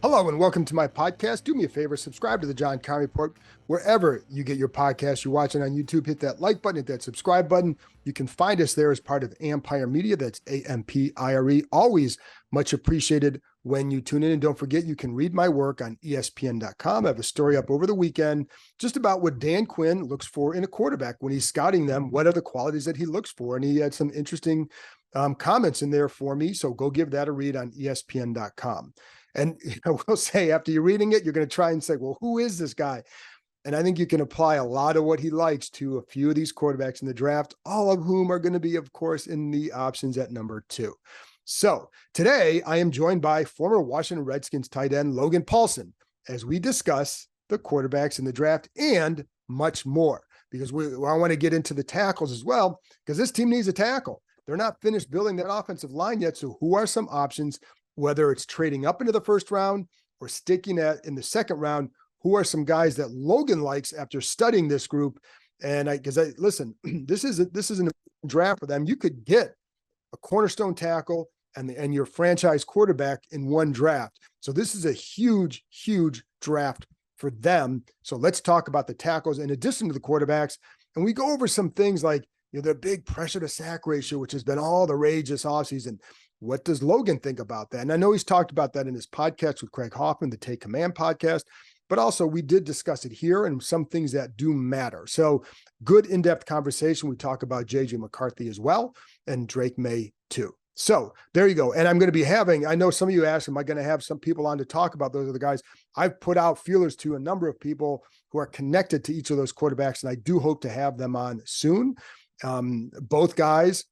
Hello and welcome to my podcast. Do me a favor, subscribe to the John Keim Report wherever you get your podcast. You're watching on YouTube, hit that like button, hit that subscribe button. You can find us there as part of Empire Media. That's AMPIRE. Always much appreciated when you tune in. And don't forget, you can read my work on ESPN.com. I have a story up over the weekend just about what Dan Quinn looks for in a quarterback when he's scouting them. What are the qualities that he looks for? And he had some interesting comments in there for me. So go give that a read on ESPN.com. And I will say, after you're reading it, you're going to try and say, well, who is this guy? And I think you can apply a lot of what he likes to a few of these quarterbacks in the draft, all of whom are going to be, of course, in the options at number 2. So today I am joined by former Washington Redskins tight end Logan Paulsen as we discuss the quarterbacks in the draft and much more, because I want to get into the tackles as well, because this team needs a tackle. They're not finished building that offensive line yet. So who are some options? Whether it's trading up into the first round or sticking at in the second round, who are some guys that Logan likes after studying this group? And listen, this is a draft for them. You could get a cornerstone tackle and your franchise quarterback in one draft. So this is a huge, huge draft for them. So let's talk about the tackles in addition to the quarterbacks. And we go over some things like, the big pressure to sack ratio, which has been all the rage this offseason. What does Logan think about that? And I know he's talked about that in his podcast with Craig Hoffman, the Take Command podcast, but also we did discuss it here and some things that do matter. So good in-depth conversation. We talk about JJ McCarthy as well and Drake May too. So there you go. And I'm going to be I know some of you asked, am I going to have some people on to talk about those are the guys? I've put out feelers to a number of people who are connected to each of those quarterbacks, and I do hope to have them on soon. Both guys.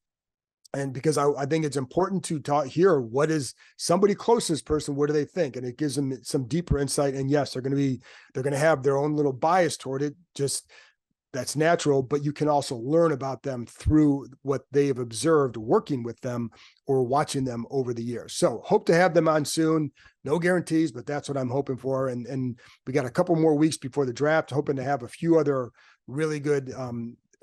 And because I think it's important to hear what is somebody close to this person, what do they think? And it gives them some deeper insight. And yes, they're going to have their own little bias toward it. Just that's natural, but you can also learn about them through what they have observed working with them or watching them over the years. So hope to have them on soon. No guarantees, but that's what I'm hoping for. And we got a couple more weeks before the draft, hoping to have a few other really good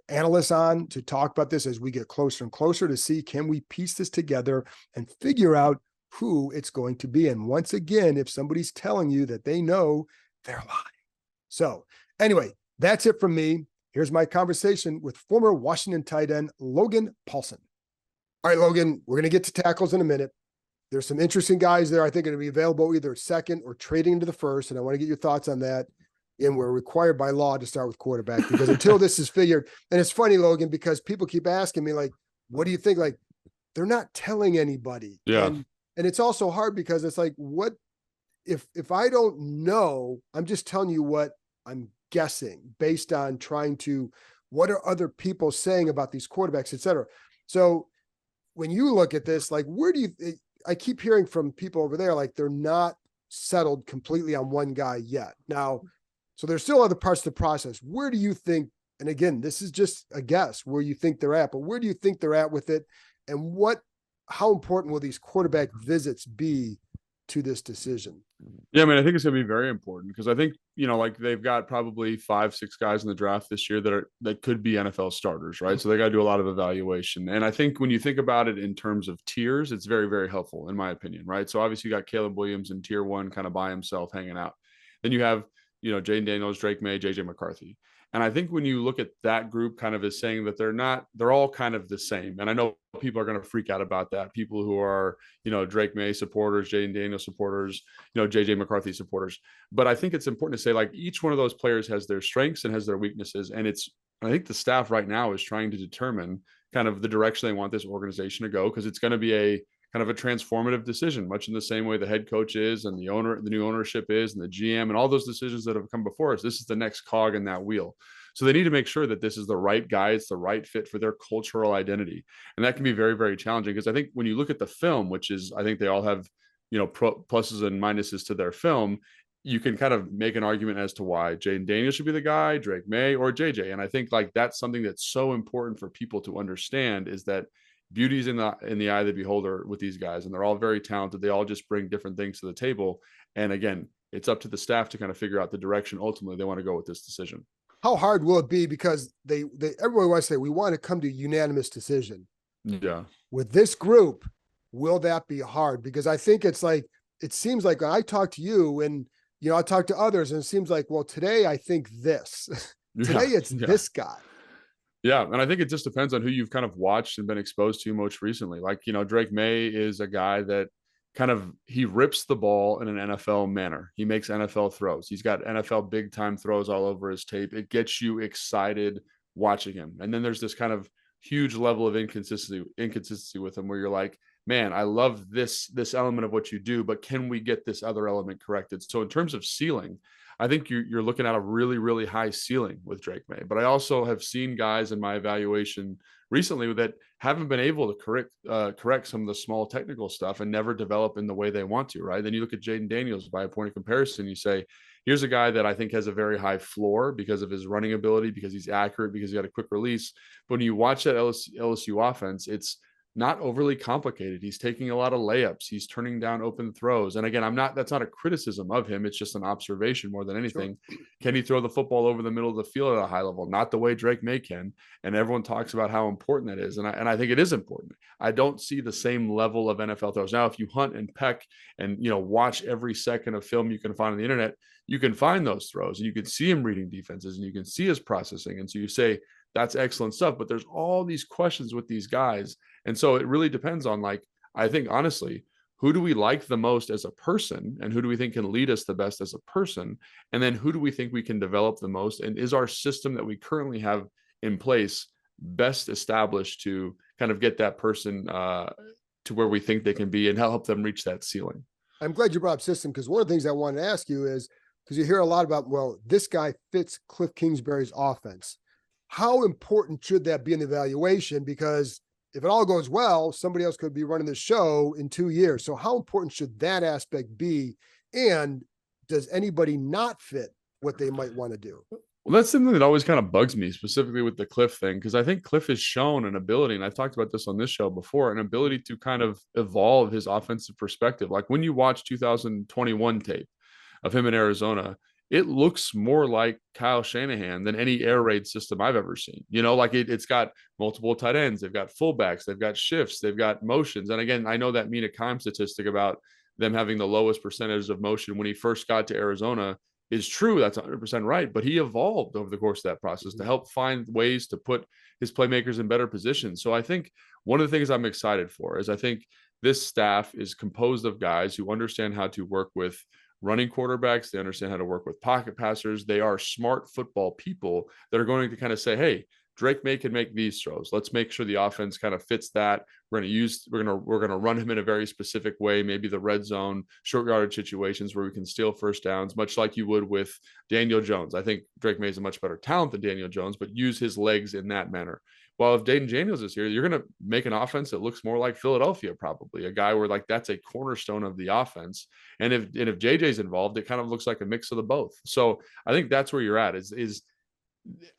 analysts on to talk about this as we get closer and closer to see, can we piece this together and figure out who it's going to be? And once again, if somebody's telling you that they know, they're lying. So anyway, that's it from me. Here's my conversation with former Washington tight end Logan Paulsen. All right, Logan, we're going to get to tackles in a minute. There's some interesting guys there I think are going to be available either at second or trading into the first, and I want to get your thoughts on that. And we're required by law to start with quarterback because until this is figured, and it's funny, Logan, because people keep asking me, like, what do you think? Like, they're not telling anybody. Yeah. And it's also hard because it's like, what if I don't know, I'm just telling you what I'm guessing based on what are other people saying about these quarterbacks, et cetera. So when you look at this, like, I keep hearing from people over there, like they're not settled completely on one guy yet. Now, so there's still other parts of the process. Where do you think, and again, this is just a guess where you think they're at, but where do you think they're at with it? And how important will these quarterback visits be to this decision? Yeah, I mean, I think it's going to be very important because I think, like they've got probably 5-6 guys in the draft this year that could be NFL starters, right? So they got to do a lot of evaluation. And I think when you think about it in terms of tiers, it's very, very helpful in my opinion, right? So obviously you got Caleb Williams in tier 1 kind of by himself hanging out. Then you have, Jaden Daniels, Drake May, JJ McCarthy. And I think when you look at that group kind of as saying that they're all kind of the same. And I know people are going to freak out about that. People who are, Drake May supporters, Jaden Daniels supporters, JJ McCarthy supporters. But I think it's important to say, like, each one of those players has their strengths and has their weaknesses. And I think the staff right now is trying to determine kind of the direction they want this organization to go, because it's going to be a kind of a transformative decision, much in the same way the head coach is and the new ownership is and the GM and all those decisions that have come before us. This is the next cog in that wheel. So they need to make sure that this is the right guy. It's the right fit for their cultural identity. And that can be very, very challenging because I think when you look at the film, which is, I think they all have, pluses and minuses to their film, you can kind of make an argument as to why Jaden Daniels should be the guy, Drake May, or JJ. And I think like that's something that's so important for people to understand, is that beauty's in the eye of the beholder with these guys, and they're all very talented. They all just bring different things to the table. And again, it's up to the staff to kind of figure out the direction ultimately they want to go with this decision. How hard will it be? Because everyone wants to say, we want to come to a unanimous decision. Yeah. With this group, will that be hard? Because I think it's like, it seems like when I talk to you and, I talk to others and it seems like, well, today I think this, today Yeah, it's yeah. this guy. Yeah, and I think it just depends on who you've kind of watched and been exposed to most recently. Like, Drake May is a guy that he rips the ball in an NFL manner. He makes NFL throws. He's got NFL big time throws all over his tape. It gets you excited watching him. And then there's this kind of huge level of inconsistency with him where you're like, man, I love this element of what you do, but can we get this other element corrected? So in terms of ceiling, I think you're looking at a really, really high ceiling with Drake May. But I also have seen guys in my evaluation recently that haven't been able to correct some of the small technical stuff and never develop in the way they want to, right? Then you look at Jaden Daniels by a point of comparison, you say, here's a guy that I think has a very high floor because of his running ability, because he's accurate, because he got a quick release. But when you watch that LSU offense, it's not overly complicated. He's taking a lot of layups. He's turning down open throws. And again, that's not a criticism of him. It's just an observation more than anything. Sure. Can he throw the football over the middle of the field at a high level? Not the way Drake May can. And everyone talks about how important that is. And I think it is important. I don't see the same level of NFL throws. Now, if you hunt and peck and, watch every second of film you can find on the internet, you can find those throws and you can see him reading defenses and you can see his processing. And so you say, that's excellent stuff. But there's all these questions with these guys. And so it really depends on, I think, honestly, who do we like the most as a person and who do we think can lead us the best as a person? And then who do we think we can develop the most? And is our system that we currently have in place best established to kind of get that person to where we think they can be and help them reach that ceiling? I'm glad you brought up system because one of the things I wanted to ask you is, because you hear a lot about, well, this guy fits Cliff Kingsbury's offense. How important should that be in the evaluation? Because if it all goes well, somebody else could be running the show in 2 years. So how important should that aspect be? And does anybody not fit what they might want to do? Well, that's something that always kind of bugs me, specifically with the Cliff thing, because I think Cliff has shown an ability, and I've talked about this on this show before, an ability to kind of evolve his offensive perspective. Like when you watch 2021 tape of him in Arizona, it looks more like Kyle Shanahan than any air raid system I've ever seen. It's got multiple tight ends. They've got fullbacks. They've got shifts. They've got motions. And again, I know that Mina Keim statistic about them having the lowest percentage of motion when he first got to Arizona is true. That's 100% right. But he evolved over the course of that process to help find ways to put his playmakers in better positions. So I think one of the things I'm excited for is I think this staff is composed of guys who understand how to work with running quarterbacks. They understand how to work with pocket passers. They are smart football people that are going to kind of say, hey, Drake May can make these throws. Let's make sure the offense kind of fits that. We're going to run him in a very specific way, maybe the red zone, short yardage situations where we can steal first downs, much like you would with Daniel Jones. I think Drake May is a much better talent than Daniel Jones, but use his legs in that manner. Well, if Jaden Daniels is here, you're going to make an offense that looks more like Philadelphia, probably a guy where that's a cornerstone of the offense. And if JJ's involved, it kind of looks like a mix of the both. So I think that's where you're at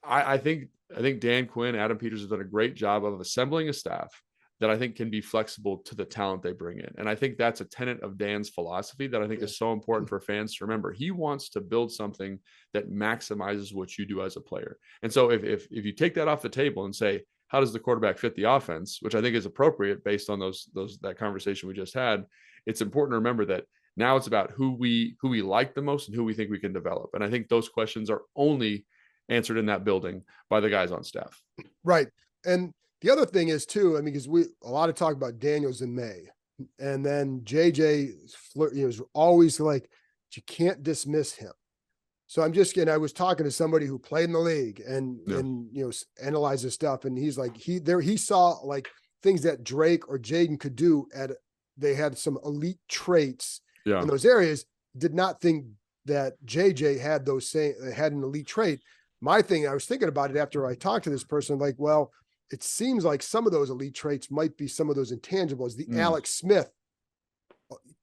I think Dan Quinn, Adam Peters have done a great job of assembling a staff that I think can be flexible to the talent they bring in. And I think that's a tenet of Dan's philosophy that I think is so important for fans to remember. He wants to build something that maximizes what you do as a player. And so if you take that off the table and say, how does the quarterback fit the offense, which I think is appropriate based on that conversation we just had, it's important to remember that now it's about who we like the most and who we think we can develop. And I think those questions are only answered in that building by the guys on staff. Right. And the other thing is too, I mean, because a lot of talk about Daniels in May, and then JJ is always like, you can't dismiss him. So I'm just kidding. I was talking to somebody who played in the league and analyzes stuff. And he's like, he saw like things that Drake or Jaden could do they had some elite traits in those areas. Did not think that JJ had an elite trait. My thing, I was thinking about it after I talked to this person, like, well, it seems like some of those elite traits might be some of those intangibles, the Alex Smith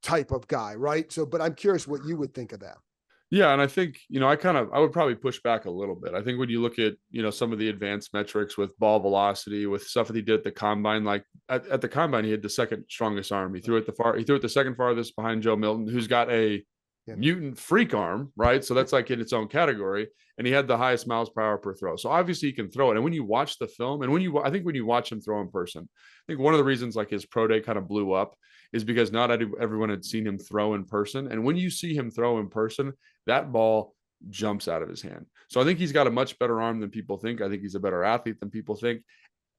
type of guy, right? So, but I'm curious what you would think of that. Yeah. And I think, I would probably push back a little bit. I think when you look at, some of the advanced metrics with ball velocity, with stuff that he did at the combine, like at the combine, he had the second strongest arm. He threw it the second farthest behind Joe Milton, who's got a mutant freak arm, right? So that's like in its own category. And he had the highest miles per hour per throw. So obviously he can throw it. And when you watch the film, and I think when you watch him throw in person, I think one of the reasons like his pro day kind of blew up is because not everyone had seen him throw in person. And when you see him throw in person, that ball jumps out of his hand. So I think he's got a much better arm than people think. I think he's a better athlete than people think.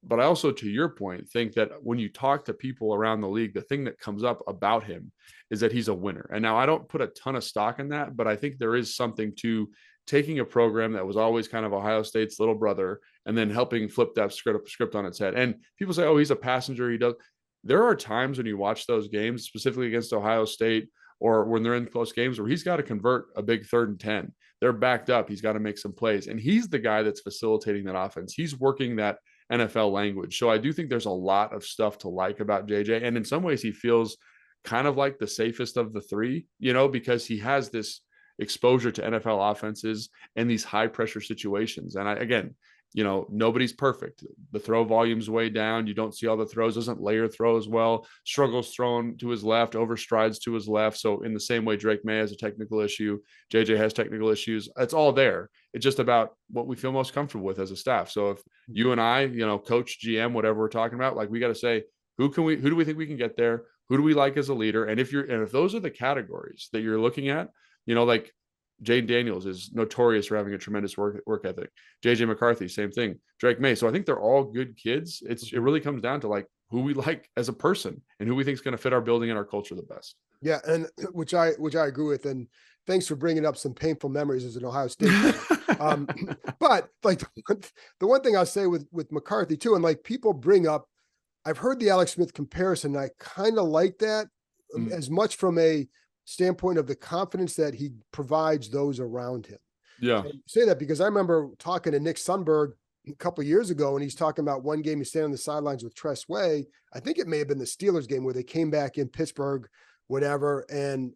But I also, to your point, think that when you talk to people around the league, the thing that comes up about him is that he's a winner. And now I don't put a ton of stock in that, but I think there is something to taking a program that was always kind of Ohio State's little brother and then helping flip that script on its head. And people say, oh, he's a passenger. He does. There are times when you watch those games, specifically against Ohio State or when they're in close games, where he's got to convert a big 3rd and 10. They're backed up. He's got to make some plays. And he's the guy that's facilitating that offense. He's working that NFL language. So I do think there's a lot of stuff to like about JJ. And in some ways, he feels kind of like the safest of the three, because he has this exposure to NFL offenses and these high pressure situations. And again, nobody's perfect. The throw volume's way down. You don't see all the throws, doesn't layer throws well, struggles thrown to his left, overstrides to his left. So in the same way, Drake May has a technical issue, JJ has technical issues. It's all there. It's just about what we feel most comfortable with as a staff. So if you and I, coach, GM, whatever we're talking about, like we got to say, who do we think we can get there? Who do we like as a leader? And if those are the categories that you're looking at, like Jane Daniels is notorious for having a tremendous work ethic. JJ McCarthy, same thing. Drake May. So I think they're all good kids. It really comes down to like who we like as a person and who we think is going to fit our building and our culture the best. Yeah, and which I agree with. And thanks for bringing up some painful memories as an Ohio State fan. But like the one thing I'll say with McCarthy too, and like people bring up, I've heard the Alex Smith comparison. I kind of like that as much from a standpoint of the confidence that he provides those around him. Yeah. I say that because I remember talking to Nick Sundberg a couple of years ago, and he's talking about one game he's standing on the sidelines with Tress Way. I think it may have been the Steelers game where they came back in Pittsburgh, whatever. And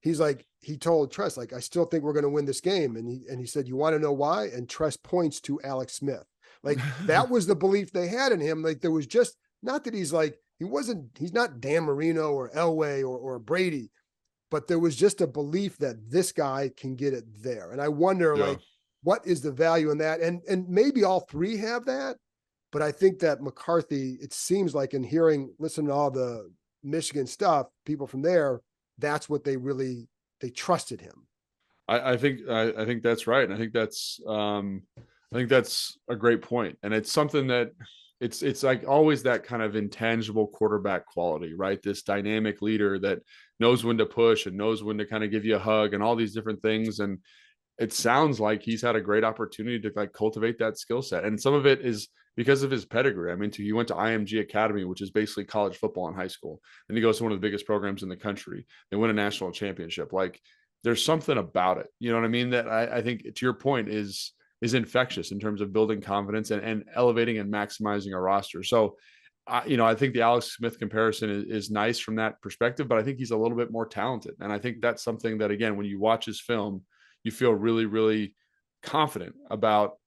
he's like, he told Tress, like, I still think we're going to win this game. And he said, you want to know why? And Tress points to Alex Smith. Like that was the belief they had in him. Like there was just not that he's not Dan Marino or Elway or Brady, but there was just a belief that this guy can get it there. And I wonder, like, what is the value in that? And maybe all three have that, but I think that McCarthy, it seems like in listening to all the Michigan stuff, people from there, that's what they trusted him. I think that's right. And I think that's a great point. And it's something that it's like always that kind of intangible quarterback quality, right? This dynamic leader that knows when to push and knows when to kind of give you a hug and all these different things. And it sounds like he's had a great opportunity to like cultivate that skill set. And some of it is because of his pedigree. I mean, he went to IMG Academy, which is basically college football in high school. Then he goes to one of the biggest programs in the country. They win a national championship. Like there's something about it, you know what I mean? That I think to your point is infectious in terms of building confidence and elevating and maximizing a roster. So, I think the Alex Smith comparison is nice from that perspective, but I think he's a little bit more talented. And I think that's something that, again, when you watch his film, you feel really, really confident about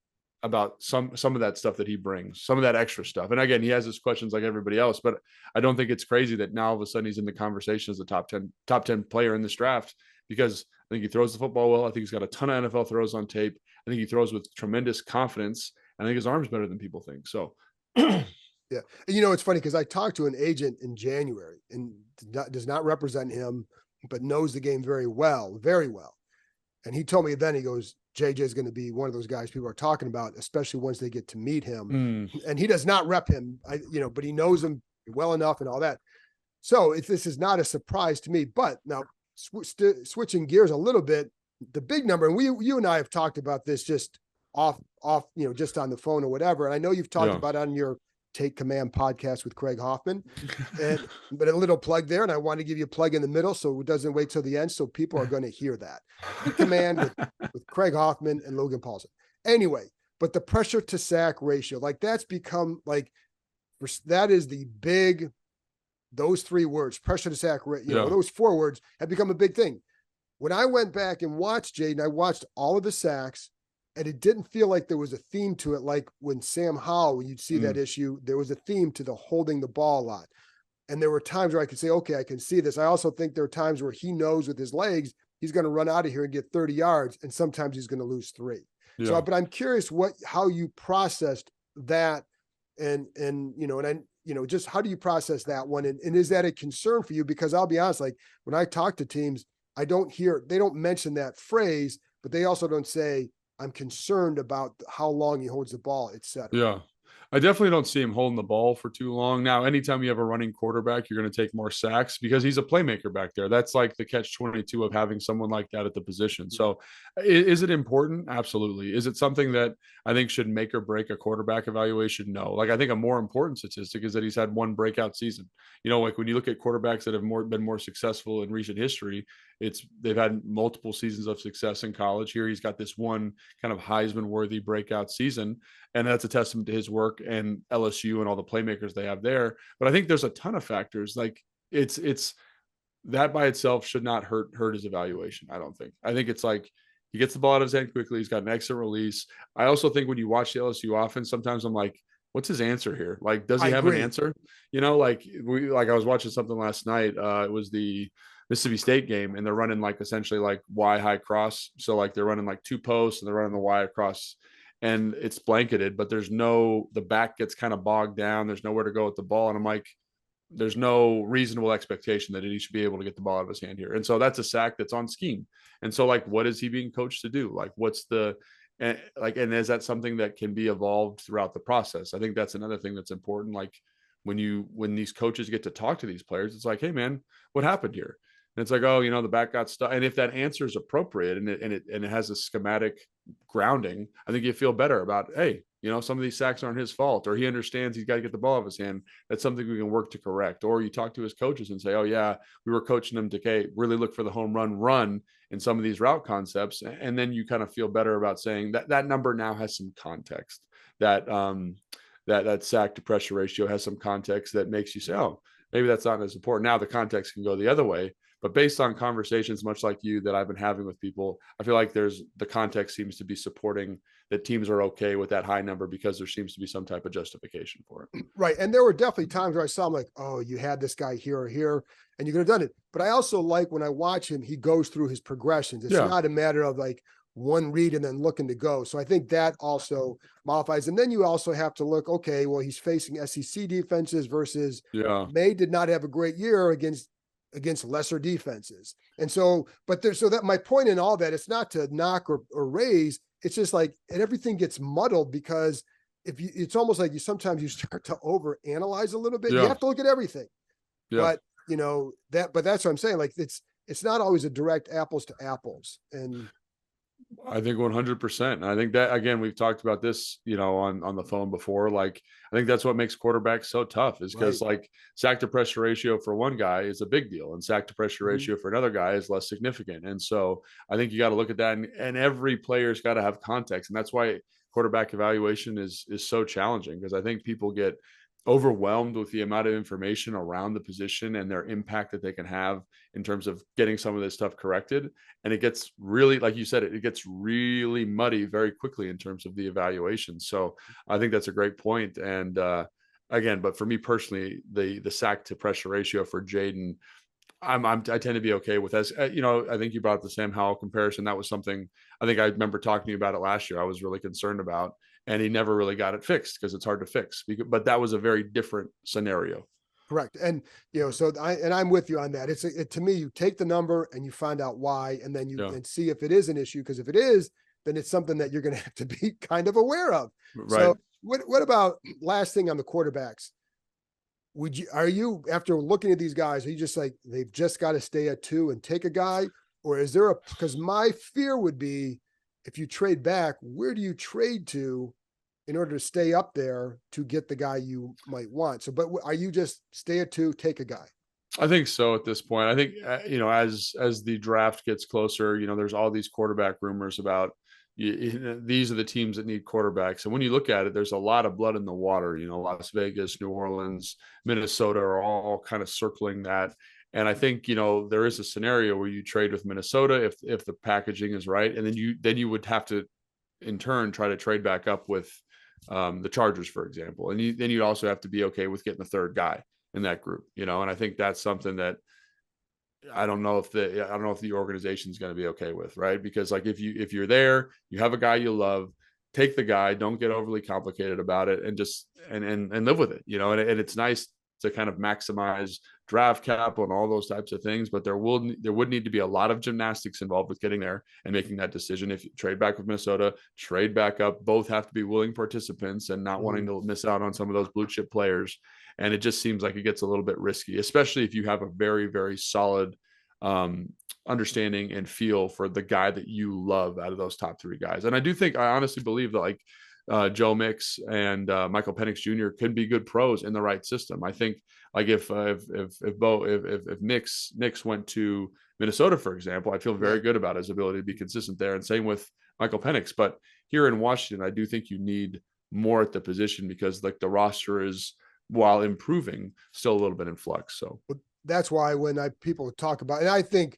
some of that stuff that he brings, some of that extra stuff. And again, he has his questions like everybody else, but I don't think it's crazy that now all of a sudden he's in the conversation as a top 10 player in this draft, because I think he throws the football well. I think he's got a ton of NFL throws on tape. I think he throws with tremendous confidence. I think his arm's better than people think. So, yeah. It's funny because I talked to an agent in January and does not represent him, but knows the game very well. And he told me then, he goes, JJ is going to be one of those guys people are talking about, especially once they get to meet him. And he does not rep him, but he knows him well enough and all that. So this is not a surprise to me, but now switching gears a little bit, the big number, and you and I have talked about this just off, just on the phone or whatever. And I know you've talked about it on your Take Command podcast with Craig Hoffman, but a little plug there. And I want to give you a plug in the middle, so it doesn't wait till the end. So people are going to hear that. Take Command with Craig Hoffman and Logan Paulsen. Anyway, but the pressure to sack ratio, like that's become like, that is the big, those three words, pressure to sack, those 4 words have become a big thing. When I went back and watched Jaden, I watched all of the sacks, and it didn't feel like there was a theme to it. Like when Sam Howell, you'd see that issue, there was a theme to the holding the ball a lot. And there were times where I could say, okay, I can see this. I also think there are times where he knows with his legs, he's going to run out of here and get 30 yards, and sometimes he's going to lose 3. Yeah. So, but I'm curious how you processed that, and just how do you process that one? And is that a concern for you? Because I'll be honest, like when I talk to teams, they don't mention that phrase, but they also don't say, I'm concerned about how long he holds the ball, et cetera. Yeah. I definitely don't see him holding the ball for too long. Now, anytime you have a running quarterback, you're going to take more sacks because he's a playmaker back there. That's like the catch-22 of having someone like that at the position. So is it important? Absolutely. Is it something that I think should make or break a quarterback evaluation? No. Like, I think a more important statistic is that he's had one breakout season. Like when you look at quarterbacks that have been more successful in recent history, they've had multiple seasons of success in college. Here he's got this one kind of Heisman-worthy breakout season, and that's a testament to his work and LSU and all the playmakers they have there. But I think there's a ton of factors. Like it's that by itself should not hurt his evaluation. I don't think. I think it's like he gets the ball out of his hand quickly. He's got an excellent release. I also think when you watch the LSU offense, sometimes I'm like, what's his answer here? Like, does he have an answer? Like I was watching something last night. It was the Mississippi State game, and they're running like essentially like Y high cross. So like they're running like 2 posts and they're running the Y across, and it's blanketed, but the back gets kind of bogged down. There's nowhere to go with the ball. And I'm like, there's no reasonable expectation that he should be able to get the ball out of his hand here. And so that's a sack that's on scheme. And so like, what is he being coached to do? Like, and is that something that can be evolved throughout the process? I think that's another thing that's important. Like when these coaches get to talk to these players, it's like, hey man, what happened here? And it's like, oh, the back got stuck. And if that answer is appropriate and it has a schematic grounding, I think you feel better about, hey, some of these sacks aren't his fault, or he understands he's got to get the ball out of his hand. That's something we can work to correct. Or you talk to his coaches and say, oh yeah, we were coaching them to really look for the home run in some of these route concepts. And then you kind of feel better about saying that number now has some context, that sack to pressure ratio has some context that makes you say, oh, maybe that's not as important. Now the context can go the other way. But based on conversations much like you that I've been having with people, I feel like the context seems to be supporting that teams are okay with that high number because there seems to be some type of justification for it. Right. And there were definitely times where I saw him like, oh, you had this guy here or here, and you could have done it. But I also like when I watch him, he goes through his progressions. It's not a matter of like one read and then looking to go. So I think that also modifies. And then you also have to look, okay, well, he's facing SEC defenses versus May did not have a great year against lesser defenses. And so, that my point in all that, it's not to knock or raise, it's just like, and everything gets muddled because it's almost like sometimes you start to over analyze a little bit. You have to look at everything, but that's what I'm saying. Like it's not always a direct apples to apples. And I think 100%. And I think that, again, we've talked about this, on the phone before. Like, I think that's what makes quarterbacks so tough is because like sack to pressure ratio for one guy is a big deal and sack to pressure ratio for another guy is less significant. And so I think you got to look at that, and every player's got to have context. And that's why quarterback evaluation is so challenging, because I think people get overwhelmed with the amount of information around the position and their impact that they can have in terms of getting some of this stuff corrected. And it gets really, like you said, it gets really muddy very quickly in terms of the evaluation. So I think that's a great point. And again, but for me personally, the sack to pressure ratio for Jaden, I tend to be okay with. As I think you brought up the Sam Howell comparison. That was something I think I remember talking to you about it last year. I was really concerned about, and he never really got it fixed because it's hard to fix. But that was a very different scenario. Correct. And, I'm with you on that. To me, you take the number and you find out why, and then and see if it is an issue. Because if it is, then it's something that you're going to have to be kind of aware of. Right. So what about last thing on the quarterbacks? Are you, after looking at these guys, are you just like, they've just got to stay at 2 and take a guy? Or is there because my fear would be, if you trade back, where do you trade to in order to stay up there to get the guy you might want? So, but are you just stay at 2, take a guy? I think so at this point. I think, as the draft gets closer, there's all these quarterback rumors about these are the teams that need quarterbacks. And when you look at it, there's a lot of blood in the water. Las Vegas, New Orleans, Minnesota are all kind of circling that. And I think, there is a scenario where you trade with Minnesota if the packaging is right. And then you would have to, in turn, try to trade back up with the Chargers, for example. And then you'd also have to be okay with getting the third guy in that group, And I think that's something that I don't know if the organization is going to be okay with, right? Because like if you're there, you have a guy you love, take the guy, don't get overly complicated about it, and just and live with it, and it's nice to kind of maximize draft capital and all those types of things, but there would need to be a lot of gymnastics involved with getting there and making that decision. If you trade back with Minnesota, trade back up, both have to be willing participants and not wanting to miss out on some of those blue chip players. And it just seems like it gets a little bit risky, especially if you have a very, very solid understanding and feel for the guy that you love out of those top three guys. And I honestly believe that like Joe Mix and Michael Penix Jr. could be good pros in the right system. I think like if Nix went to Minnesota, for example, I feel very good about his ability to be consistent there. And same with Michael Penix. But here in Washington, I do think you need more at the position because like the roster is, while improving, still a little bit in flux. So that's why when people talk about, and I think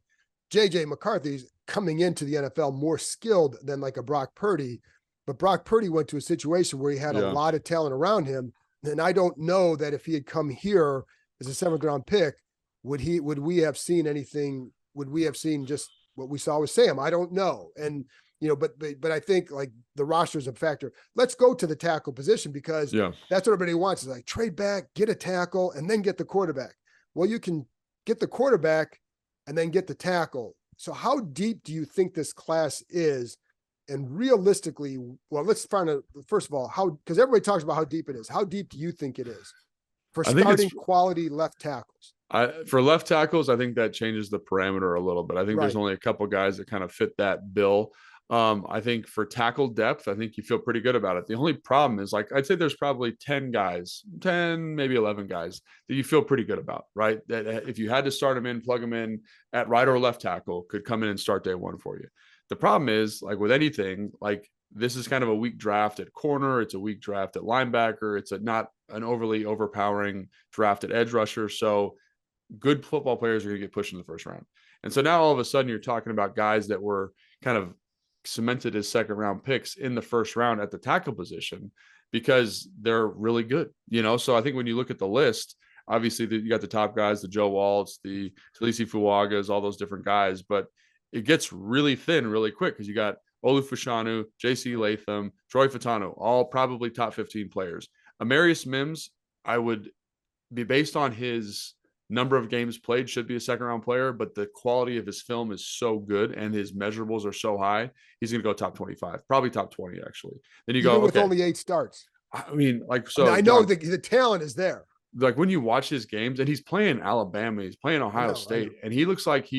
JJ McCarthy's coming into the NFL more skilled than like a Brock Purdy, but Brock Purdy went to a situation where he had a lot of talent around him. And I don't know that if he had come here as a 7th round pick, would we have seen anything? Would we have seen just what we saw with Sam? I don't know. And, but I think like the roster is a factor. Let's go to the tackle position because that's what everybody wants is like trade back, get a tackle, and then get the quarterback. Well, you can get the quarterback and then get the tackle. So how deep do you think this class is? And realistically, well, let's find out, first of all, because everybody talks about how deep it is. How deep do you think it is for starting quality left tackles? For left tackles, I think that changes the parameter a little bit. I think there's only a couple guys that kind of fit that bill. I think for tackle depth, I think you feel pretty good about it. The only problem is like, I'd say there's probably 10 guys, 10, maybe 11 guys that you feel pretty good about, right? That if you had to start them in, plug them in at right or left tackle, could come in and start day one for you. The problem is like with anything, like this is kind of a weak draft at corner. It's a weak draft at linebacker. It's not an overly overpowering draft at edge rusher. So good football players are going to get pushed in the first round. And so now all of a sudden you're talking about guys that were kind of cemented as 2nd round picks in the 1st round at the tackle position because they're really good, So I think when you look at the list, obviously you got the top guys, the Joe Waltz, the Talisi Fuagas, all those different guys, but it gets really thin really quick because you got Olu Fashanu, JC Latham, Troy Fatano, all probably top 15 players. Amarius Mims, I would be based on his number of games played, should be a 2nd round player, but the quality of his film is so good and his measurables are so high, he's going to go top 25, probably top 20 actually. Then you go with only 8 starts. I mean, like, so I know the talent is there. Like when you watch his games and he's playing Alabama, he's playing Ohio State, and he looks like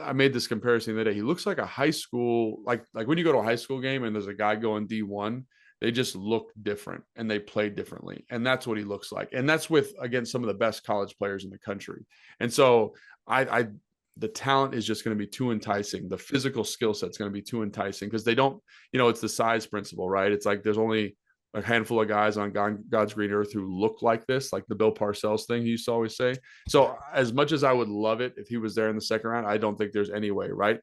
I made this comparison the other day. He looks like a high school, like when you go to a high school game and there's a guy going D1, they just look different and they play differently. And that's what he looks like. And that's with, again, some of the best college players in the country. And so the talent is just going to be too enticing. The physical skill set is going to be too enticing because they don't, it's the size principle, right? It's like there's only a handful of guys on God's green earth who look like this, like the Bill Parcells thing he used to always say. So as much as I would love it if he was there in the 2nd round, I don't think there's any way, right?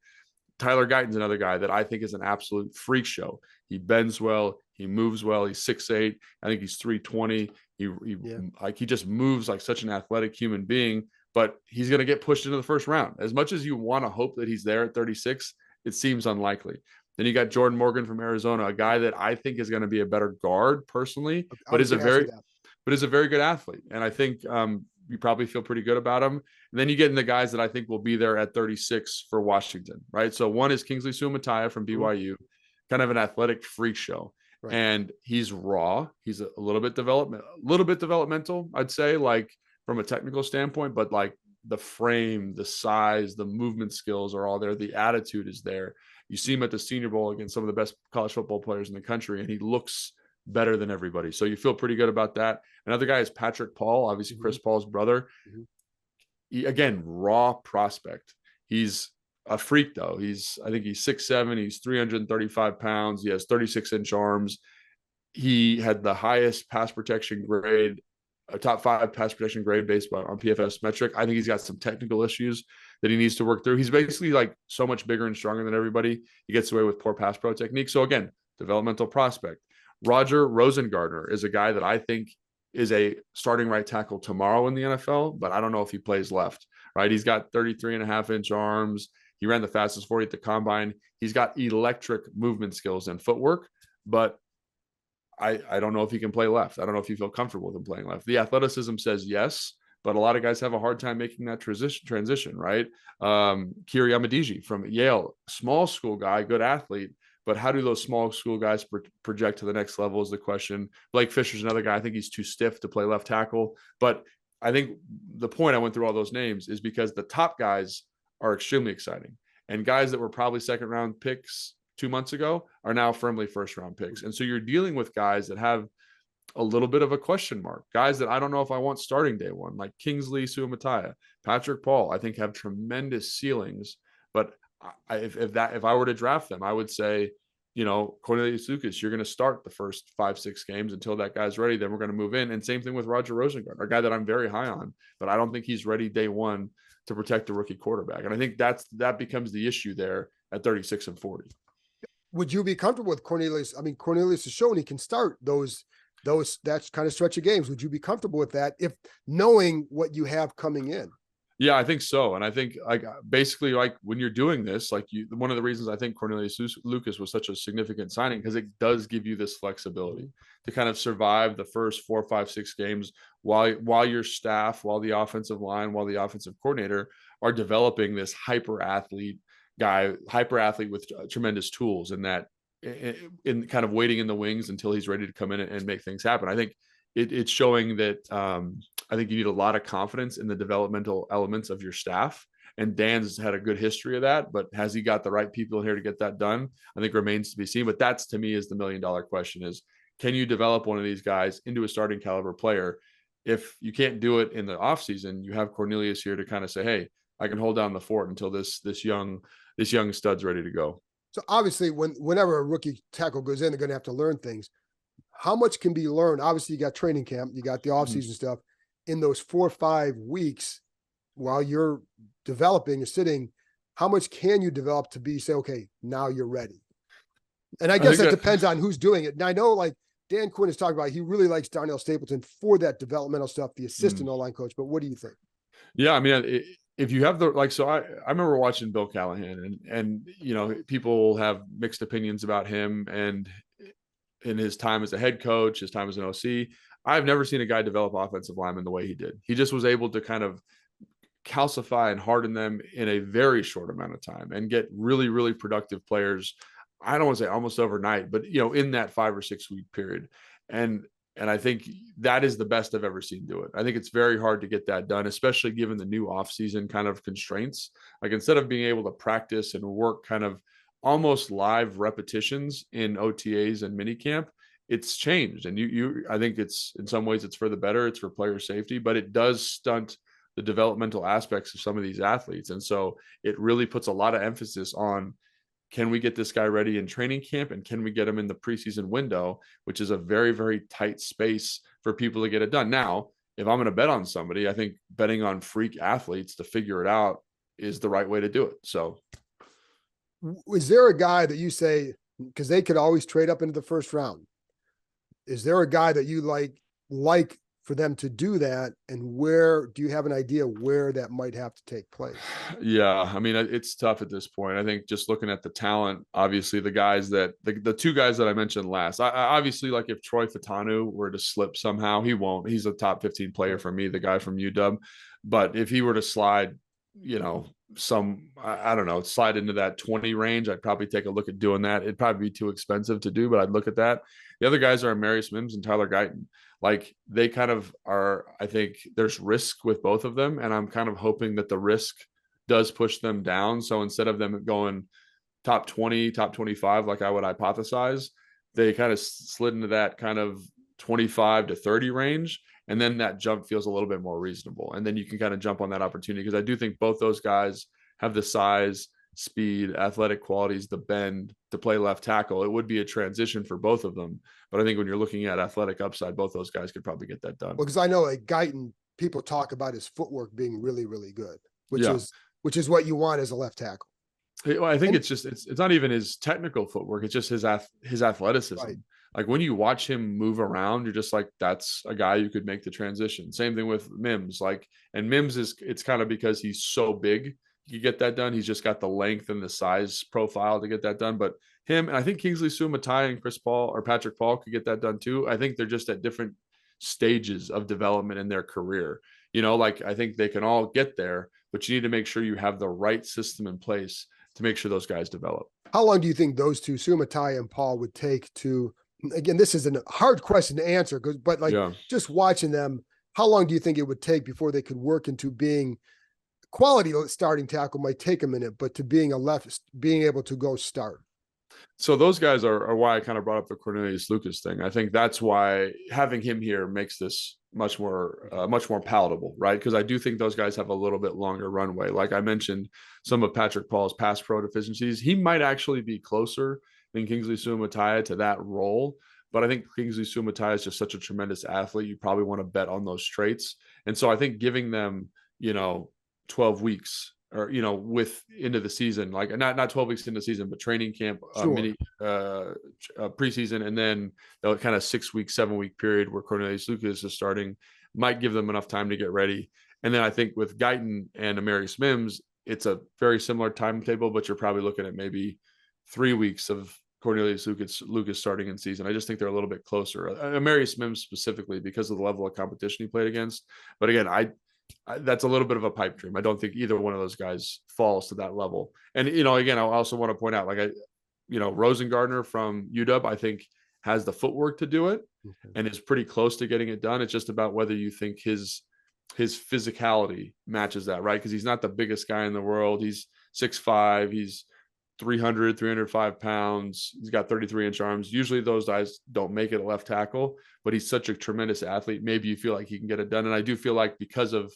Tyler Guyton's another guy that I think is an absolute freak show. He bends well, he moves well, he's 6'8", I think he's 320. He just moves like such an athletic human being, but he's going to get pushed into the 1st round. As much as you want to hope that he's there at 36, it seems unlikely. Then you got Jordan Morgan from Arizona, a guy that I think is going to be a better guard personally, but is a very good athlete. And I think you probably feel pretty good about him. And then you get in the guys that I think will be there at 36 for Washington, right? So one is Kingsley Suamataia from BYU, kind of an athletic freak show. Right. And he's raw. He's a little bit developmental, I'd say, like from a technical standpoint, but like the frame, the size, the movement skills are all there. The attitude is there. You see him at the Senior Bowl against some of the best college football players in the country, and he looks better than everybody. So you feel pretty good about that. Another guy is Patrick Paul, obviously Chris Paul's brother. He, again, raw prospect. He's a freak though. I think he's 6'7", he's 335 pounds. He has 36-inch arms. He had the highest pass protection grade, a top 5 pass protection grade based on PFF metric. I think he's got some technical issues that he needs to work through. He's basically like so much bigger and stronger than everybody. He gets away with poor pass pro technique. So again, developmental prospect. Roger Rosengartner is a guy that I think is a starting right tackle tomorrow in the NFL, but I don't know if he plays left, right? He's got 33.5-inch arms. He ran the fastest 40 at the combine. He's got electric movement skills and footwork, but I don't know if he can play left. I don't know if you feel comfortable with him playing left. The athleticism says yes, but a lot of guys have a hard time making that transition, right? Kiri Amadiji from Yale, small school guy, good athlete, but how do those small school guys project to the next level is the question. Blake Fisher's another guy. I think he's too stiff to play left tackle, but I think the point I went through all those names is because the top guys are extremely exciting, and guys that were probably second round picks 2 months ago are now firmly first round picks. And so you're dealing with guys that have a little bit of a question mark, guys that I don't know if I want starting day one, like Kingsley Suamataia, Patrick Paul, I think have tremendous ceilings. But if I were to draft them, I would say, Cornelius Lucas, you're going to start the first 5-6 games until that guy's ready. Then we're going to move in. And same thing with Roger Rosengard, a guy that I'm very high on, but I don't think he's ready day one to protect the rookie quarterback. And I think that becomes the issue there at 36 and 40. Would you be comfortable with Cornelius? I mean, Cornelius has shown he can start that kind of stretch of games. Would you be comfortable with that if knowing what you have coming in? Yeah, I think so. And I think basically when you're doing this, one of the reasons I think Cornelius Lucas was such a significant signing, because it does give you this flexibility to kind of survive the first 4, 5, 6 games while your staff, while the offensive line, while the offensive coordinator are developing this hyper athlete with tremendous tools, and that in kind of waiting in the wings until he's ready to come in and make things happen. I think it's showing that I think you need a lot of confidence in the developmental elements of your staff. And Dan's had a good history of that, but has he got the right people in here to get that done? I think remains to be seen. But that's, to me, is the $1 million question: is can you develop one of these guys into a starting caliber player? If you can't do it in the offseason, you have Cornelius here to kind of say, hey, I can hold down the fort until this young stud's ready to go. So obviously, whenever a rookie tackle goes in, they're going to have to learn things. How much can be learned? Obviously, you got training camp, you got the offseason stuff. In those 4 or 5 weeks while you're developing or sitting, how much can you develop to say, okay, now you're ready? And I guess that depends on who's doing it. And I know, like Dan Quinn is talking about, he really likes Darnell Stapleton for that developmental stuff, the assistant O-line coach. But what do you think? Yeah, I mean, if you have I remember watching Bill Callahan, and people have mixed opinions about him and in his time as a head coach, his time as an OC. I've never seen a guy develop offensive linemen the way he did. He just was able to kind of calcify and harden them in a very short amount of time and get really, really productive players. I don't want to say almost overnight, but in that 5 or 6 week period. And I think that is the best I've ever seen do it. I think it's very hard to get that done, especially given the new offseason kind of constraints. Like, instead of being able to practice and work kind of almost live repetitions in OTAs and minicamp, it's changed. And I think it's, in some ways, it's for the better. It's for player safety, but it does stunt the developmental aspects of some of these athletes. And so it really puts a lot of emphasis on, can we get this guy ready in training camp, and can we get him in the preseason window, which is a very, very tight space for people to get it done. Now, if I'm going to bet on somebody, I think betting on freak athletes to figure it out is the right way to do it. So is there a guy that you say, because they could always trade up into the first round, is there a guy that you like for them to do that? And where do you have an idea where that might have to take place? Yeah, I mean, it's tough at this point. I think just looking at the talent, obviously the guys that the 2 guys that I mentioned last, I obviously, like, if Troy Fatanu were to slip somehow, he won't. He's a top 15 player for me, the guy from UW. But if he were to slide, I don't know, slide into that 20 range, I'd probably take a look at doing that. It'd probably be too expensive to do, but I'd look at that. The other guys are Marius Mims and Tyler Guyton. Like, they kind of are, I think there's risk with both of them, and I'm kind of hoping that the risk does push them down. So instead of them going top 20, top 25, like I would hypothesize, they kind of slid into that kind of 25 to 30 range. And then that jump feels a little bit more reasonable. And then you can kind of jump on that opportunity, because I do think both those guys have the size, speed, athletic qualities, the bend to play left tackle. It would be a transition for both of them. But I think when you're looking at athletic upside, both those guys could probably get that done. Well, because I know, like, Guyton, people talk about his footwork being really, really good, which is what you want as a left tackle. Well, I think it's not even his technical footwork. It's just his athleticism. Right. like when you watch him move around, you're just like, that's a guy you could make the transition. Same thing with Mims. Like, and Mims it's kind of because he's so big, he get that done. He's just got the length and the size profile to get that done. But him, and I think Kingsley Sumatai and Chris Paul or Patrick Paul could get that done too. I think they're just at different stages of development in their career. Like I think they can all get there, but you need to make sure you have the right system in place to make sure those guys develop. How long do you think those two, Sumatai and Paul, would take to, again, this is a hard question to answer, but like just watching them, how long do you think it would take before they could work into being quality starting tackle? Might take a minute, but to being being able to go start. So those guys are why I kind of brought up the Cornelius Lucas thing. I think that's why having him here makes this much more palatable, right? Because I do think those guys have a little bit longer runway. Like I mentioned, some of Patrick Paul's pass pro deficiencies, he might actually be closer than Kingsley Sumatai to that role. But I think Kingsley Sumatai is just such a tremendous athlete. You probably want to bet on those traits. And so I think giving them, 12 weeks or with into the season, like not 12 weeks into the season, but training camp, mini preseason, and then the kind of 6-week 7-week period where Cornelius Lucas is starting might give them enough time to get ready. And then I think with Guyton and Amarius Mims, it's a very similar timetable, but you're probably looking at maybe 3 weeks of Cornelius Lucas starting in season. I just think they're a little bit closer. Amarius Mims specifically because of the level of competition he played against. But again, that's a little bit of a pipe dream. I don't think either one of those guys falls to that level. And, again, I also want to point out, like, Rosengardner from UW, I think has the footwork to do it and is pretty close to getting it done. It's just about whether you think his physicality matches that, right? Because he's not the biggest guy in the world. He's 6'5", he's 305 pounds. He's got 33-inch arms. Usually those guys don't make it a left tackle, but he's such a tremendous athlete. Maybe you feel like he can get it done. And I do feel like because of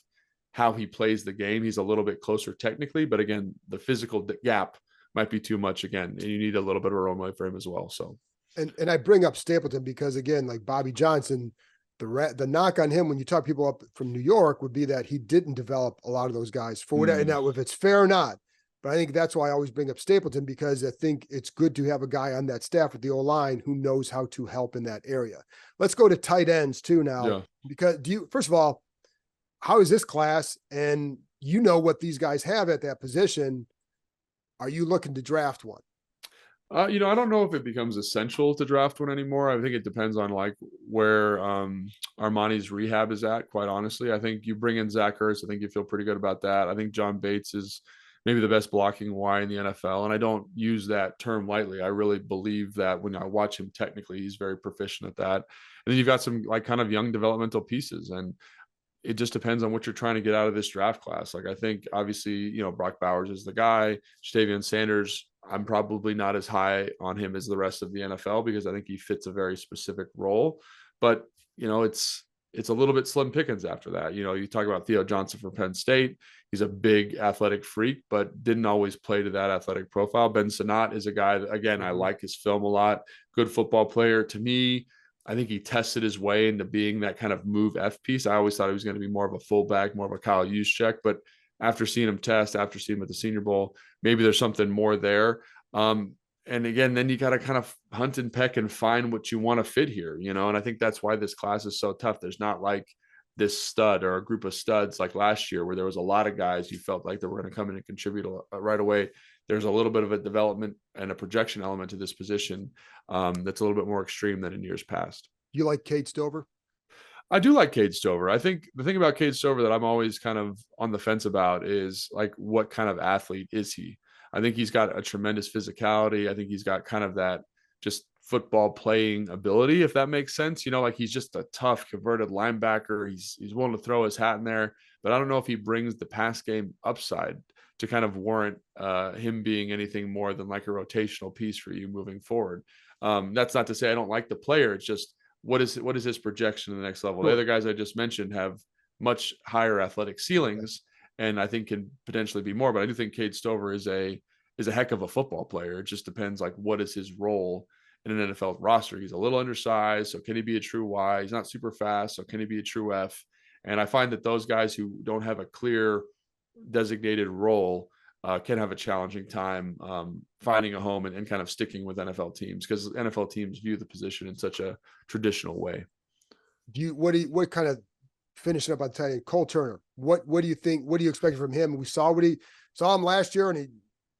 how he plays the game, he's a little bit closer technically, but again, the physical gap might be too much again. And you need a little bit of a runway for him as well. So, and I bring up Stapleton because again, like Bobby Johnson, the knock on him when you talk people up from New York would be that he didn't develop a lot of those guys for whatever. Now, if it's fair or not, but I think that's why I always bring up Stapleton, because I think it's good to have a guy on that staff with the O-line who knows how to help in that area. Let's go to tight ends too now, because first of all, how is this class? And what these guys have at that position. Are you looking to draft one? I don't know if it becomes essential to draft one anymore. I think it depends on like where Armani's rehab is at, quite honestly. I think you bring in Zach Ertz, I think you feel pretty good about that. I think John Bates is maybe the best blocking Y in the NFL. And I don't use that term lightly. I really believe that when I watch him technically, he's very proficient at that. And then you've got some like kind of young developmental pieces. And it just depends on what you're trying to get out of this draft class. Like I think obviously, Brock Bowers is the guy. Jatavian Sanders, I'm probably not as high on him as the rest of the NFL because I think he fits a very specific role. But, it's a little bit slim pickings after that. You talk about Theo Johnson from Penn State. He's a big athletic freak, but didn't always play to that athletic profile. Ben Sinnott is a guy that, again, I like his film a lot. Good football player. To me, I think he tested his way into being that kind of move F piece. I always thought he was going to be more of a fullback, more of a Kyle Juszczyk, but after seeing him test, after seeing him at the Senior Bowl, maybe there's something more there. And again, then you got to kind of hunt and peck and find what you want to fit here, and I think that's why this class is so tough. There's not like this stud or a group of studs like last year where there was a lot of guys you felt like they were going to come in and contribute right away. There's a little bit of a development and a projection element to this position that's a little bit more extreme than in years past. You like Cade Stover? I do like Cade Stover. I think the thing about Cade Stover that I'm always kind of on the fence about is like, what kind of athlete is he? I think he's got a tremendous physicality. I think he's got kind of that just football playing ability, if that makes sense. Like he's just a tough converted linebacker. He's willing to throw his hat in there, but I don't know if he brings the pass game upside to kind of warrant him being anything more than like a rotational piece for you moving forward. That's not to say I don't like the player. It's just, what is his projection in the next level? The other guys I just mentioned have much higher athletic ceilings, and I think can potentially be more. But I do think Cade Stover is a heck of a football player. It just depends like what is his role in an NFL roster. He's a little undersized, so can he be a true Y? He's not super fast, so can he be a true F? And I find that those guys who don't have a clear designated role can have a challenging time finding a home and kind of sticking with NFL teams, because NFL teams view the position in such a traditional way. What kind of finishing up on tight end, Cole Turner? What do you think? What do you expect from him? We saw him last year, and he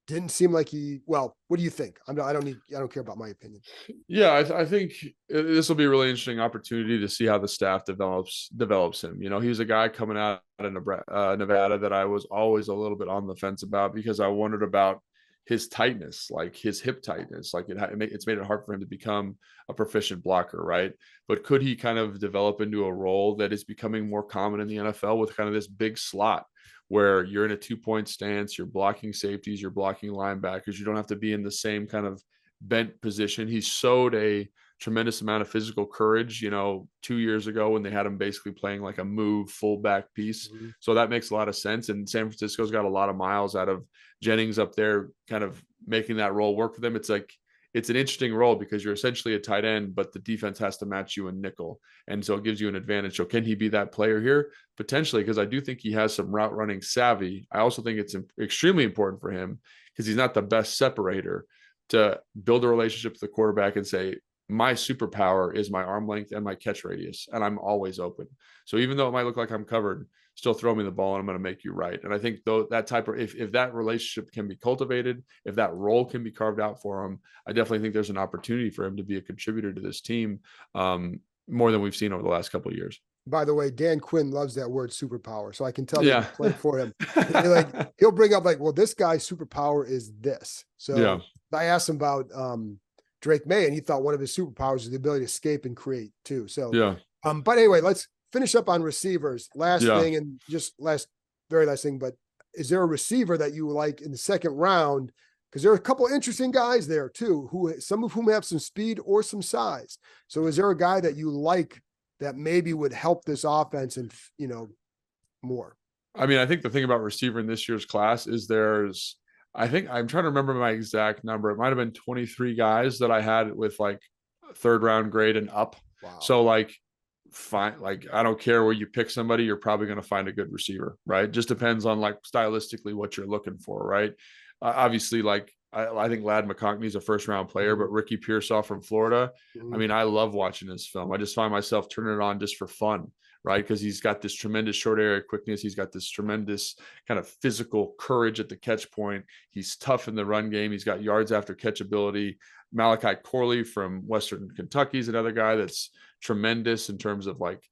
didn't seem like what do you think? I don't care about my opinion. Yeah, I think this will be a really interesting opportunity to see how the staff develops him. You know, he's a guy coming out of Nevada that I was always a little bit on the fence about, because I wondered about his tightness, like his hip tightness. Like it's made it hard for him to become a proficient blocker, right? But could he kind of develop into a role that is becoming more common in the NFL, with kind of this big slot where you're in a 2-point stance, you're blocking safeties, you're blocking linebackers, you don't have to be in the same kind of bent position. He showed a tremendous amount of physical courage, 2 years ago when they had him basically playing like a move fullback piece. Mm-hmm. So that makes a lot of sense. And San Francisco's got a lot of miles out of Jennings up there, kind of making that role work for them. It's like, it's an interesting role because you're essentially a tight end, but the defense has to match you in nickel. And so it gives you an advantage. So can he be that player here? Potentially, because I do think he has some route running savvy. I also think it's extremely important for him, because he's not the best separator, to build a relationship with the quarterback and say, my superpower is my arm length and my catch radius, and I'm always open. So even though it might look like I'm covered, still throw me the ball and I'm going to make you right. And I think though that type of, if that relationship can be cultivated, if that role can be carved out for him, I definitely think there's an opportunity for him to be a contributor to this team, more than we've seen over the last couple of years. By the way, Dan Quinn loves that word superpower. So I can tell you played for him. He'll bring up like, well, this guy's superpower is this. So I asked him about Drake May, and he thought one of his superpowers is the ability to escape and create too. So, but anyway, let's finish up on receivers. Last thing, and just very last thing, but is there a receiver that you like in the second round? Because there are a couple of interesting guys there too, some of whom have some speed or some size. So is there a guy that you like that maybe would help this offense and, more? I mean, I think the thing about receiver in this year's class is I think I'm trying to remember my exact number. It might've been 23 guys that I had with like third round grade and up. Wow. So like, fine. Like, I don't care where you pick somebody, you're probably going to find a good receiver, right? Just depends on like stylistically what you're looking for. Right. Obviously, like, I think Ladd McConkey is a first round player, but Ricky Pearsall from Florida, I mean, I love watching his film. I just find myself turning it on just for fun, right? Because he's got this tremendous short area quickness. He's got this tremendous kind of physical courage at the catch point. He's tough in the run game. He's got yards after catch ability. Malachi Corley from Western Kentucky is another guy that's tremendous in terms of like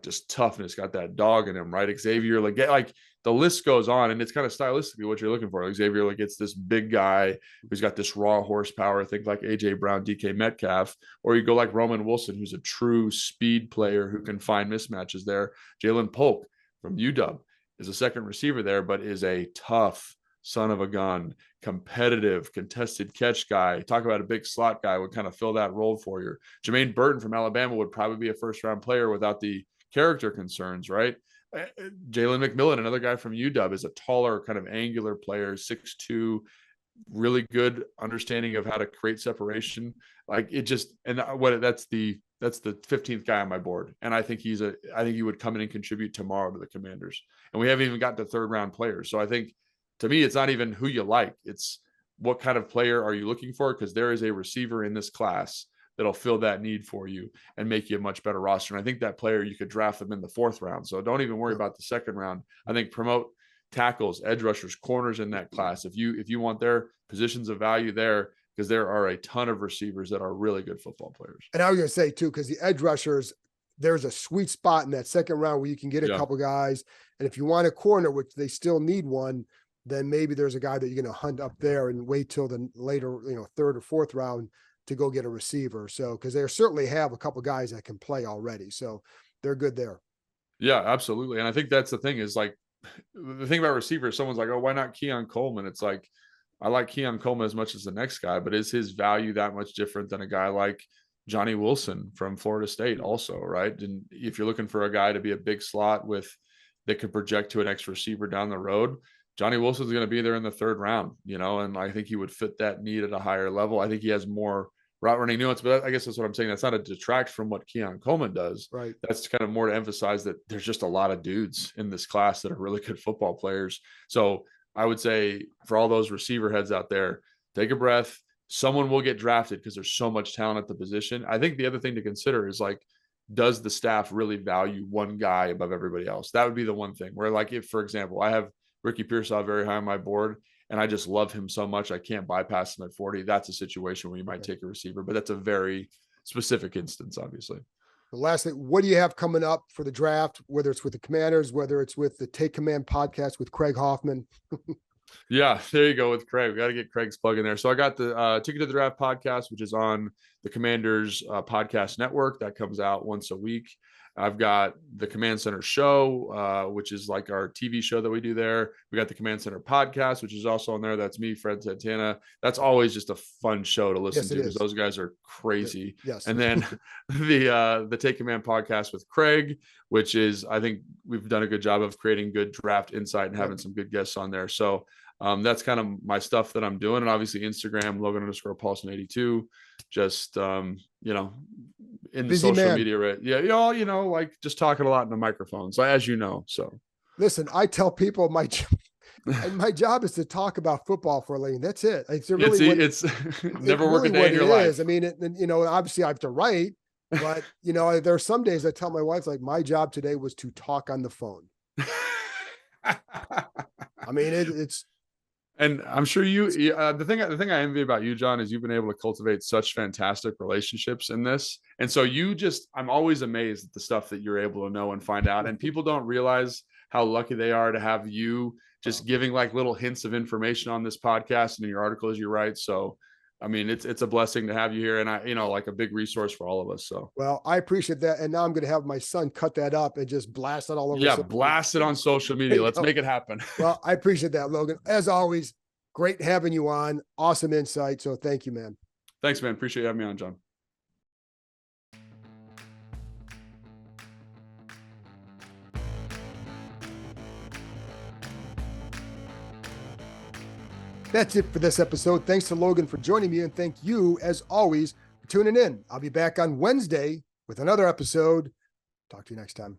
just toughness, got that dog in him, right? Xavier, like the list goes on, and it's kind of stylistically what you're looking for. Like Xavier, like it's this big guy who's got this raw horsepower. Think like AJ Brown, DK Metcalf, or you go like Roman Wilson, who's a true speed player who can find mismatches there. Jalen Polk from UW is a second receiver there, but is a tough son of a gun, competitive, contested catch guy. Talk about a big slot guy, would kind of fill that role for you. Jermaine Burton from Alabama would probably be a first round player without the character concerns, right? Jalen McMillan, another guy from UW, is a taller, kind of angular player, 6'2", really good understanding of how to create separation. Like it just, and that's the 15th guy on my board. And I think he would come in and contribute tomorrow to the Commanders. And we haven't even got to third round players. So I think, to me, it's not even who you like. It's what kind of player are you looking for? Because there is a receiver in this class that'll fill that need for you and make you a much better roster. And I think that player, you could draft them in the 4th round. So don't even worry about the 2nd round. I think promote tackles, edge rushers, corners in that class. If you want their positions of value there, because there are a ton of receivers that are really good football players. And I was going to say too, because the edge rushers, there's a sweet spot in that 2nd round where you can get a couple guys. And if you want a corner, which they still need one, then maybe there's a guy that you're going to hunt up there and wait till the later, 3rd or 4th round to go get a receiver. So, because they certainly have a couple guys that can play already. So they're good there. Yeah, absolutely. And I think that's the thing is like the thing about receivers, someone's like, oh, why not Keon Coleman? It's like, I like Keon Coleman as much as the next guy, but is his value that much different than a guy like Johnny Wilson from Florida State also, right? And if you're looking for a guy to be a big slot that could project to an X receiver down the road, Johnny Wilson's going to be there in the 3rd round, and I think he would fit that need at a higher level. I think he has more route running nuance, but I guess that's what I'm saying. That's not a detract from what Keon Coleman does. Right. That's kind of more to emphasize that there's just a lot of dudes in this class that are really good football players. So I would say for all those receiver heads out there, take a breath. Someone will get drafted because there's so much talent at the position. I think the other thing to consider is like, does the staff really value one guy above everybody else? That would be the one thing where, like, if, for example, I have Ricky Pearsall very high on my board and I just love him so much, I can't bypass him at 40. That's a situation where you might take a receiver, but that's a very specific instance, obviously. The last thing, what do you have coming up for the draft, whether it's with the Commanders, whether it's with the Take Command podcast with Craig Hoffman? Yeah, there you go with Craig. We got to get Craig's plug in there. So I got the Ticket to the Draft podcast, which is on the Commanders podcast network that comes out once a week. I've got the Command Center show, which is like our TV show that we do there. We got the Command Center podcast, which is also on there. That's me, Fred Santana. That's always just a fun show to listen to because those guys are crazy. Yes. And then the Take Command podcast with Craig, which is, I think we've done a good job of creating good draft insight and having some good guests on there. So that's kind of my stuff that I'm doing. And obviously Instagram, Logan_Paulsen82, just, in the Busy social man. media, right? Yeah. Like just talking a lot in the microphones, as you know. So listen, I tell people my job is to talk about football for a living. That's it. It's never work a day in your life. I mean, obviously I have to write, but there are some days I tell my wife, like, my job today was to talk on the phone. I mean, it's. And I'm sure the thing I envy about you, John, is you've been able to cultivate such fantastic relationships in this. And so I'm always amazed at the stuff that you're able to know and find out. And people don't realize how lucky they are to have you just giving like little hints of information on this podcast and in your articles you write. So, I mean, it's a blessing to have you here, and like a big resource for all of us. So, well, I appreciate that. And now I'm going to have my son cut that up and just blast it all over. Yeah, blast it on social media. Let's make it happen. Well, I appreciate that, Logan. As always, great having you on. Awesome insight. So thank you, man. Thanks, man. Appreciate you having me on, John. That's it for this episode. Thanks to Logan for joining me, and thank you, as always, for tuning in. I'll be back on Wednesday with another episode. Talk to you next time.